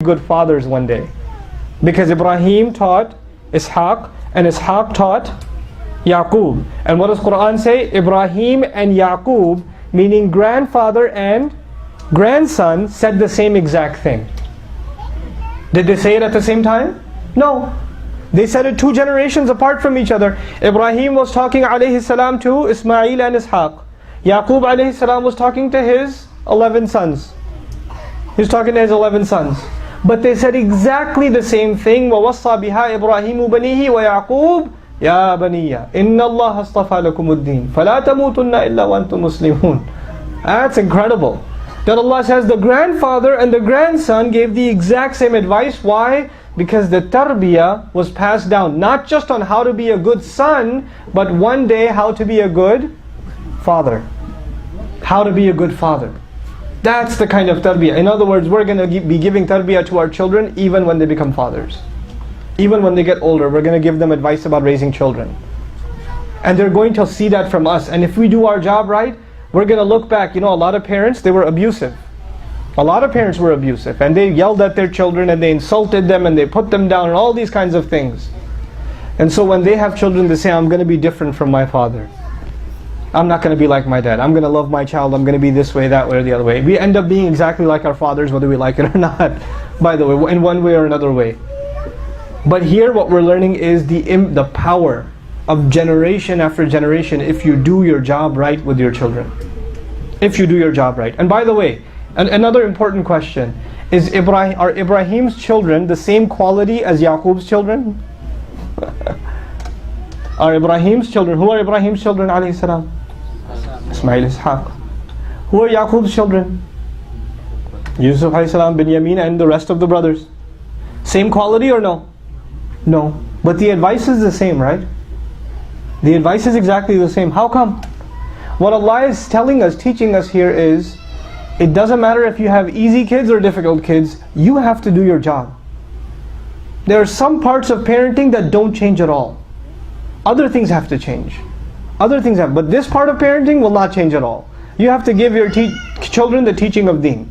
good fathers one day. Because Ibrahim taught Ishaq, and Ishaq taught Yaqub. And what does Quran say? Ibrahim and Yaqub, meaning grandfather and grandson, said the same exact thing. Did they say it at the same time? No. They said it 2 generations apart from each other. Ibrahim was talking alayhi salam to Ismail and Ishaq. Yaqub alayhi salam was talking to his 11 sons. He was talking to his 11 sons. But they said exactly the same thing. وَوَصَّى بِهَا إِبْرَاهِيمُ بَنِيهِ وَيَعْقُوبُ يَا بَنِيَّ إِنَّ اللَّهَ اصْطَفَى لَكُمُ الدِّينَ فَلَا تَمُوتُنَّ إِلَّا وَأَنْتُمْ مُسْلِمُونَ. That's incredible. That Allah says the grandfather and the grandson gave the exact same advice. Why? Because the tarbiyah was passed down, not just on how to be a good son, but one day how to be a good father. How to be a good father. That's the kind of tarbiyah. In other words, we're going to be giving tarbiyah to our children even when they become fathers. Even when they get older, we're going to give them advice about raising children. And they're going to see that from us. And if we do our job right, we're going to look back. You know, a lot of parents, they were abusive. A lot of parents were abusive. And they yelled at their children and they insulted them and they put them down and all these kinds of things. And so when they have children, they say, I'm going to be different from my father. I'm not going to be like my dad. I'm going to love my child. I'm going to be this way, that way, or the other way. We end up being exactly like our fathers, whether we like it or not, by the way, in one way or another way. But here what we're learning is the power of generation after generation if you do your job right with your children. If you do your job right. And by the way, another important question, are Ibrahim's children the same quality as Yaqub's children? Are Ibrahim's children, who are Ibrahim's children alayhi salam? Ismail, Ishaq. Who are Yaqub's children? Yusuf alayhi salam, Binyamin, and the rest of the brothers. Same quality or no? No. But the advice is the same, right? The advice is exactly the same. How come? What Allah is telling us, teaching us here is, it doesn't matter if you have easy kids or difficult kids, you have to do your job. There are some parts of parenting that don't change at all. Other things have to change. Other things have, but this part of parenting will not change at all. You have to give your children the teaching of deen.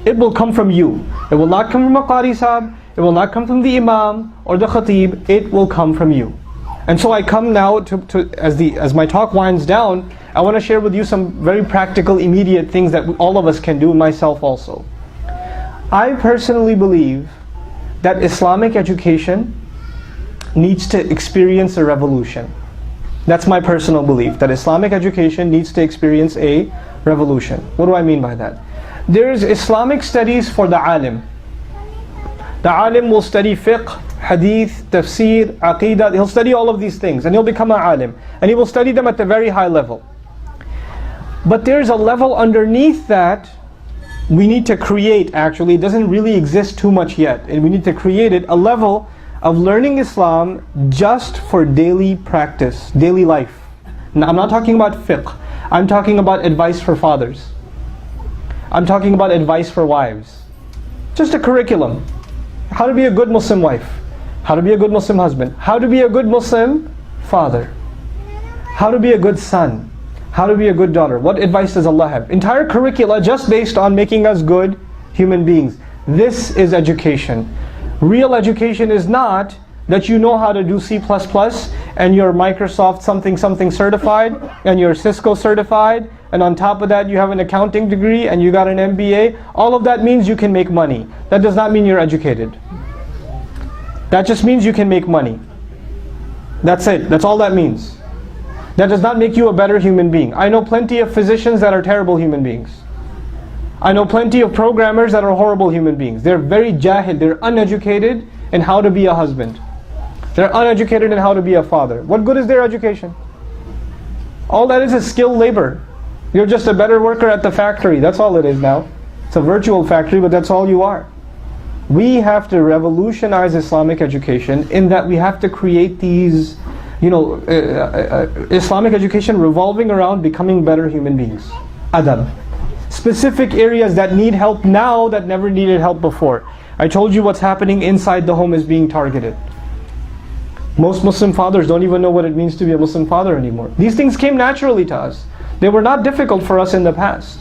It will come from you. It will not come from a qari sahib. It will not come from the imam or the khatib. It will come from you. And so I come now as my talk winds down, I want to share with you some very practical, immediate things that all of us can do, myself also. I personally believe that Islamic education needs to experience a revolution. That's my personal belief, that Islamic education needs to experience a revolution. What do I mean by that? There's Islamic studies for the alim. The alim will study fiqh, hadith, tafsir, aqidah. He'll study all of these things and he'll become an alim. And he will study them at the very high level. But there's a level underneath that we need to create, actually. It doesn't really exist too much yet. And we need to create it, a level of learning Islam just for daily practice, daily life. Now, I'm not talking about fiqh. I'm talking about advice for fathers. I'm talking about advice for wives. Just a curriculum. How to be a good Muslim wife. How to be a good Muslim husband. How to be a good Muslim father. How to be a good son. How to be a good daughter. What advice does Allah have? Entire curricula just based on making us good human beings. This is education. Real education is not that you know how to do C++ and you're Microsoft something certified and you're Cisco certified and on top of that you have an accounting degree and you got an MBA. All of that means you can make money. That does not mean you're educated. That just means you can make money. That's it. That's all that means. That does not make you a better human being. I know plenty of physicians that are terrible human beings. I know plenty of programmers that are horrible human beings. They're very jahil, they're uneducated in how to be a husband. They're uneducated in how to be a father. What good is their education? All that is skilled labor. You're just a better worker at the factory. That's all it is now. It's a virtual factory, but that's all you are. We have to revolutionize Islamic education in that we have to create these, Islamic education revolving around becoming better human beings. Adab. Specific areas that need help now that never needed help before. I told you what's happening inside the home is being targeted. Most Muslim fathers don't even know what it means to be a Muslim father anymore. These things came naturally to us. They were not difficult for us in the past.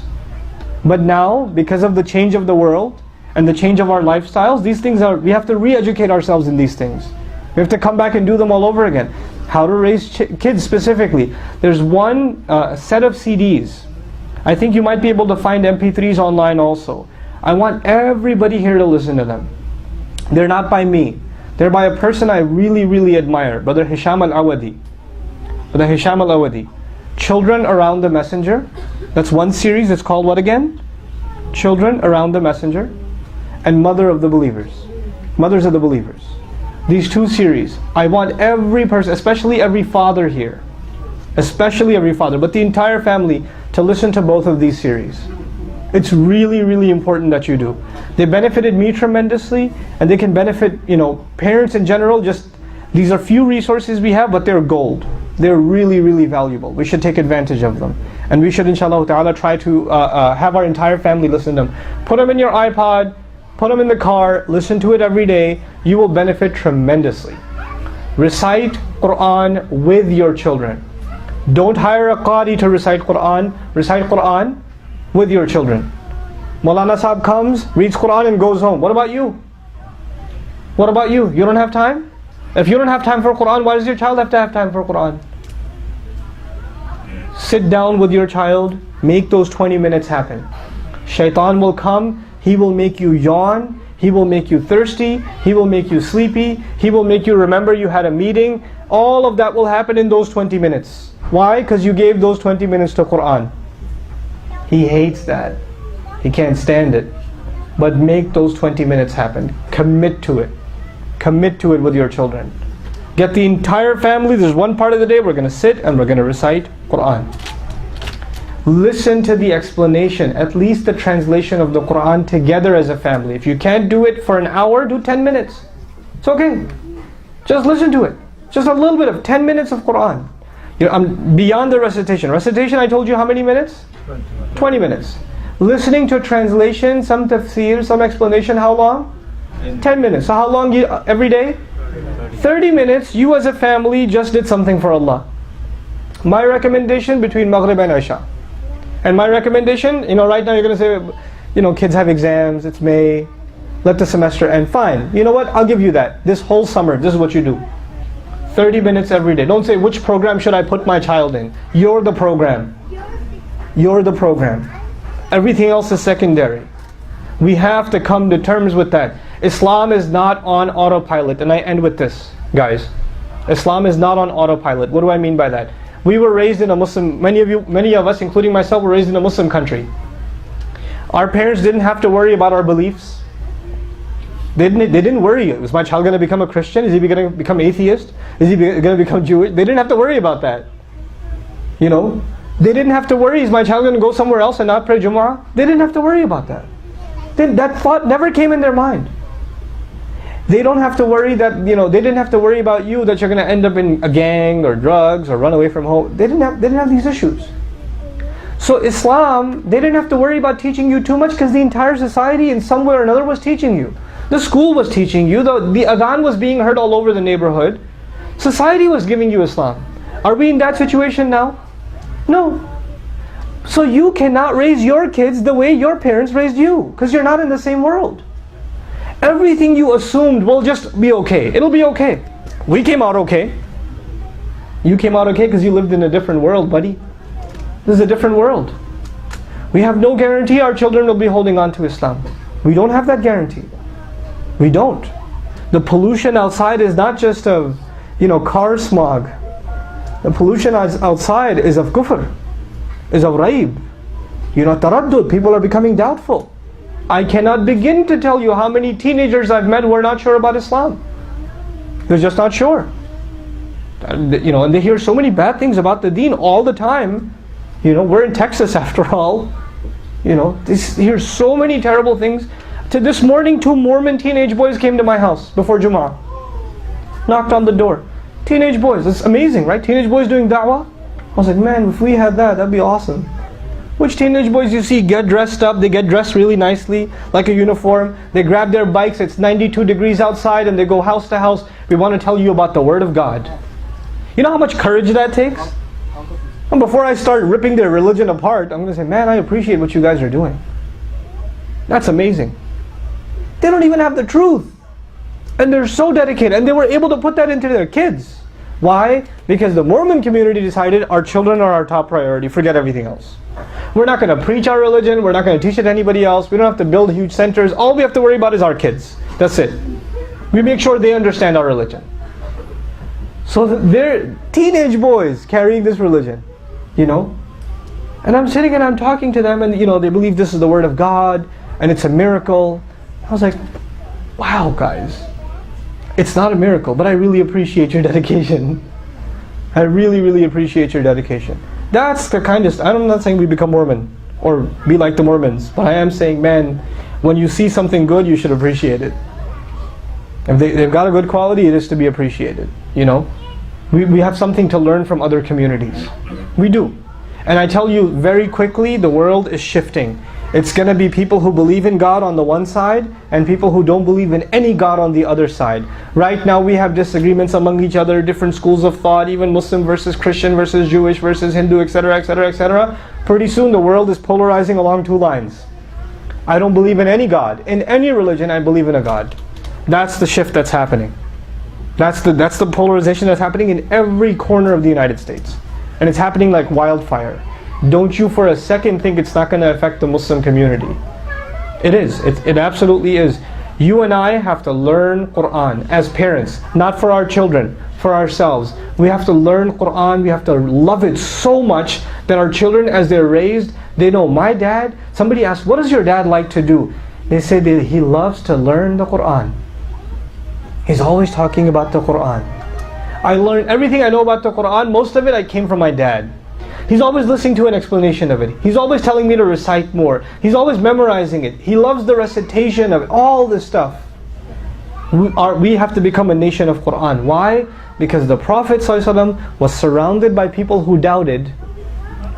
But now, because of the change of the world, and the change of our lifestyles, these things are, we have to re-educate ourselves in these things. We have to come back and do them all over again. How to raise kids specifically. There's one set of CDs. I think you might be able to find MP3s online also. I want everybody here to listen to them. They're not by me. They're by a person I really, really admire, Brother Hisham Al-Awadi. Brother Hisham Al-Awadi. Children Around the Messenger. That's one series. It's called what again? Children Around the Messenger. And Mother of the Believers. Mothers of the Believers. These two series. I want every person, especially every father here, especially every father, but the entire family, to listen to both of these series. It's really, really important that you do. They benefited me tremendously, and they can benefit, parents in general. Just, these are few resources we have, but they're gold. They're really, really valuable. We should take advantage of them. And we should, inshallah ta'ala, try to have our entire family listen to them. Put them in your iPod, put them in the car, listen to it every day. You will benefit tremendously. Recite Quran with your children. Don't hire a qari to recite Quran. Recite Quran with your children. Maulana Sahib comes, reads Quran and goes home. What about you? What about you? You don't have time? If you don't have time for Quran, why does your child have to have time for Quran? Sit down with your child, make those 20 minutes happen. Shaitan will come, he will make you yawn, he will make you thirsty, he will make you sleepy, he will make you remember you had a meeting. All of that will happen in those 20 minutes. Why? Because you gave those 20 minutes to Quran. He hates that. He can't stand it. But make those 20 minutes happen. Commit to it. Commit to it with your children. Get the entire family, there's one part of the day we're going to sit and we're going to recite Quran. Listen to the explanation, at least the translation of the Quran together as a family. If you can't do it for an hour, do 10 minutes. It's okay. Just listen to it. Just a little bit of 10 minutes of Quran. I'm beyond the recitation. Recitation, I told you how many minutes? 20 minutes. Listening to a translation, some tafsir, some explanation, how long? 10 minutes. So how long every day? 30 minutes. You as a family just did something for Allah. My recommendation between Maghrib and Isha. And my recommendation, right now you're going to say, kids have exams, it's May, let the semester end. Fine. You know what? I'll give you that. This whole summer, this is what you do. 30 minutes every day. Don't say, which program should I put my child in? You're the program. You're the program. Everything else is secondary. We have to come to terms with that. Islam is not on autopilot. And I end with this, guys. Islam is not on autopilot. What do I mean by that? We were raised in a Muslim, many of us, including myself, were raised in a Muslim country. Our parents didn't have to worry about our beliefs. They didn't worry. Is my child going to become a Christian? Is he going to become atheist? Is he going to become Jewish? They didn't have to worry about that. They didn't have to worry, is my child going to go somewhere else and not pray Jumu'ah? They didn't have to worry about that. That thought never came in their mind. They don't have to worry that, they didn't have to worry about you that you're going to end up in a gang or drugs or run away from home. They didn't have these issues. So Islam, they didn't have to worry about teaching you too much because the entire society in some way or another was teaching you. The school was teaching you, the adhan was being heard all over the neighborhood. Society was giving you Islam. Are we in that situation now? No. So you cannot raise your kids the way your parents raised you, because you're not in the same world. Everything you assumed will just be okay. It'll be okay. We came out okay. You came out okay because you lived in a different world, buddy. This is a different world. We have no guarantee our children will be holding on to Islam. We don't have that guarantee. We don't. The pollution outside is not just of, car smog. The pollution outside is of kufr, is of raib. Taraddud, people are becoming doubtful. I cannot begin to tell you how many teenagers I've met who are not sure about Islam. They're just not sure. And they hear so many bad things about the deen all the time. We're in Texas after all. They hear so many terrible things. To this morning, 2 Mormon teenage boys came to my house before Jumu'ah. Knocked on the door. Teenage boys, it's amazing, right? Teenage boys doing da'wah. I was like, man, if we had that, that'd be awesome. Which teenage boys you see get dressed up, they get dressed really nicely, like a uniform. They grab their bikes, it's 92 degrees outside, and they go house to house. We want to tell you about the Word of God. You know how much courage that takes? And before I start ripping their religion apart, I'm going to say, man, I appreciate what you guys are doing. That's amazing. They don't even have the truth. And they're so dedicated, and they were able to put that into their kids. Why? Because the Mormon community decided our children are our top priority, forget everything else. We're not going to preach our religion, we're not going to teach it to anybody else, we don't have to build huge centers, all we have to worry about is our kids. That's it. We make sure they understand our religion. So they're teenage boys carrying this religion, you know. And I'm sitting and I'm talking to them, and you know, they believe this is the word of God, and it's a miracle. I was like, wow guys, it's not a miracle, but I really appreciate your dedication. I really, really appreciate your dedication. That's the kind of, I'm not saying we become Mormon or be like the Mormons, but I am saying, man, when you see something good, you should appreciate it. If they've got a good quality, it is to be appreciated, you know. We have something to learn from other communities. We do. And I tell you very quickly, the world is shifting. It's going to be people who believe in God on the one side and people who don't believe in any God on the other side. Right now we have disagreements among each other, different schools of thought, even Muslim versus Christian versus Jewish versus Hindu, etc., etc., etc. Pretty soon the world is polarizing along two lines. I don't believe in any God. In any religion, I believe in a God. That's the shift that's happening. That's the polarization that's happening in every corner of the United States. And it's happening like wildfire. Don't you for a second think it's not going to affect the Muslim community. It is. It absolutely is. You and I have to learn Quran as parents, not for our children, for ourselves. We have to learn Quran, we have to love it so much that our children, as they're raised, they know, my dad, somebody asks, what does your dad like to do? They say that he loves to learn the Quran. He's always talking about the Quran. I learned everything I know about the Quran, most of it I came from my dad. He's always listening to an explanation of it. He's always telling me to recite more. He's always memorizing it. He loves the recitation of it, all this stuff. We have to become a nation of Quran. Why? Because the Prophet ﷺ was surrounded by people who doubted,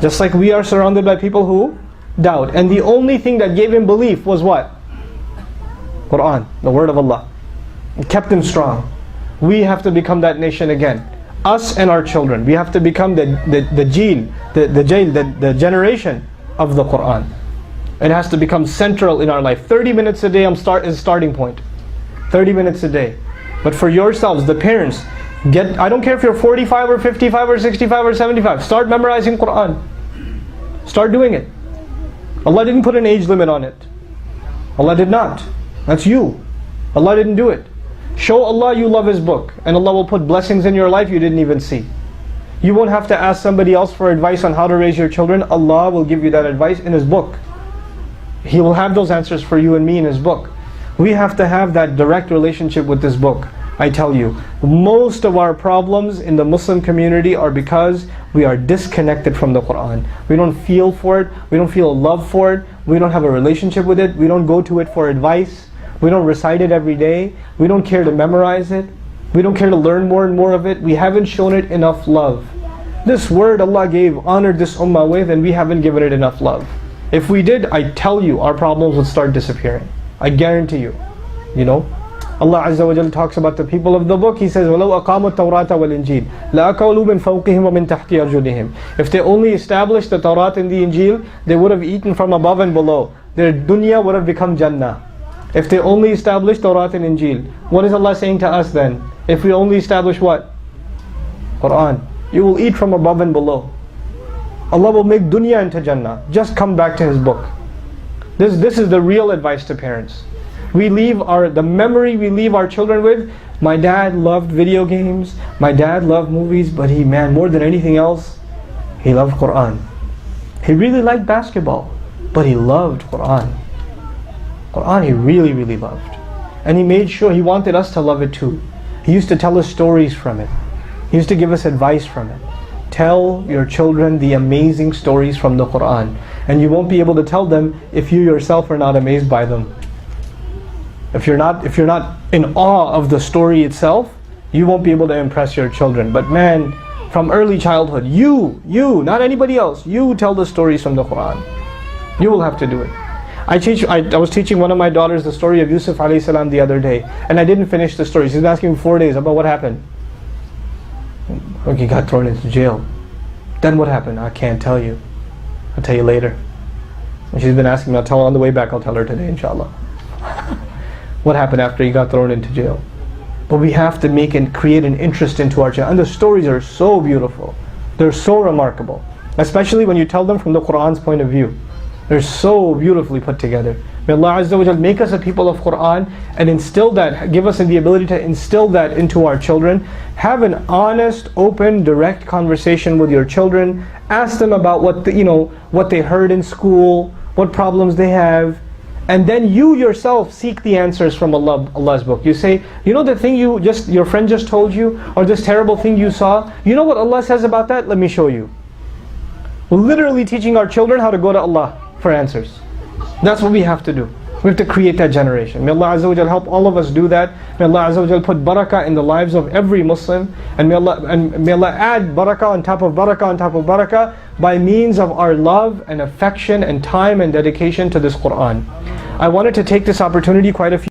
just like we are surrounded by people who doubt. And the only thing that gave him belief was what? Quran, the word of Allah. It kept him strong. We have to become that nation again. Us and our children. We have to become the generation of the Quran. It has to become central in our life. 30 minutes a day is starting point. 30 minutes a day. But for yourselves, the parents, I don't care if you're 45 or 55 or 65 or 75, start memorizing Quran. Start doing it. Allah didn't put an age limit on it. Allah did not. That's you. Allah didn't do it. Show Allah you love His book, and Allah will put blessings in your life you didn't even see. You won't have to ask somebody else for advice on how to raise your children. Allah will give you that advice in His book. He will have those answers for you and me in His book. We have to have that direct relationship with this book. I tell you, most of our problems in the Muslim community are because we are disconnected from the Quran. We don't feel for it, we don't feel a love for it, we don't have a relationship with it, we don't go to it for advice. We don't recite it every day. We don't care to memorize it. We don't care to learn more and more of it. We haven't shown it enough love. This word Allah honored this ummah with, and we haven't given it enough love. If we did, I tell you, our problems would start disappearing. I guarantee you. You know? Allah Azza wa Jalla talks about the people of the book. He says, وَلَوْ أَقَامُوا التَّوْرَاةَ وَالْإِنْجِيلَ لَأَكَلُوا مِنْ فَوْقِهِمْ وَمِنْ تَحْتِ أَرْجُلِهِمْ. If they only established the Tawrat and the Injil, they would have eaten from above and below. Their dunya would have become Jannah. If they only establish Tawrat and Injil, what is Allah saying to us then? If we only establish what? Quran. You will eat from above and below. Allah will make dunya into Jannah. Just come back to His book. This is the real advice to parents. The memory we leave our children with, my dad loved video games, my dad loved movies, but more than anything else, he loved Quran. He really liked basketball, but he loved Quran. Quran he really, really loved. And he made sure, he wanted us to love it too. He used to tell us stories from it. He used to give us advice from it. Tell your children the amazing stories from the Quran. And you won't be able to tell them if you yourself are not amazed by them. If you're not in awe of the story itself, you won't be able to impress your children. But man, from early childhood, you, not anybody else, you tell the stories from the Quran. You will have to do it. I was teaching one of my daughters the story of Yusuf alayhi salam the other day, and I didn't finish the story. She's been asking me 4 days about what happened. He got thrown into jail. Then what happened? I can't tell you. I'll tell you later. And she's been asking me. I'll tell her on the way back. I'll tell her today, inshallah. what happened after he got thrown into jail. But we have to make and create an interest into our children. And the stories are so beautiful. They're so remarkable. Especially when you tell them from the Qur'an's point of view. They're so beautifully put together. May Allah Azza wa Jal make us a people of Qur'an and instill that, give us the ability to instill that into our children. Have an honest, open, direct conversation with your children. Ask them about what what they heard in school, what problems they have. And then you yourself seek the answers from Allah's book. You say, you know the thing your friend just told you, or this terrible thing you saw, you know what Allah says about that? Let me show you. We're literally teaching our children how to go to Allah for answers. That's what we have to do. We have to create that generation. May Allah Azza wa Jal help all of us do that. May Allah Azza wa Jal put barakah in the lives of every Muslim. And may Allah add barakah on top of barakah on top of barakah by means of our love and affection and time and dedication to this Qur'an. I wanted to take this opportunity quite a few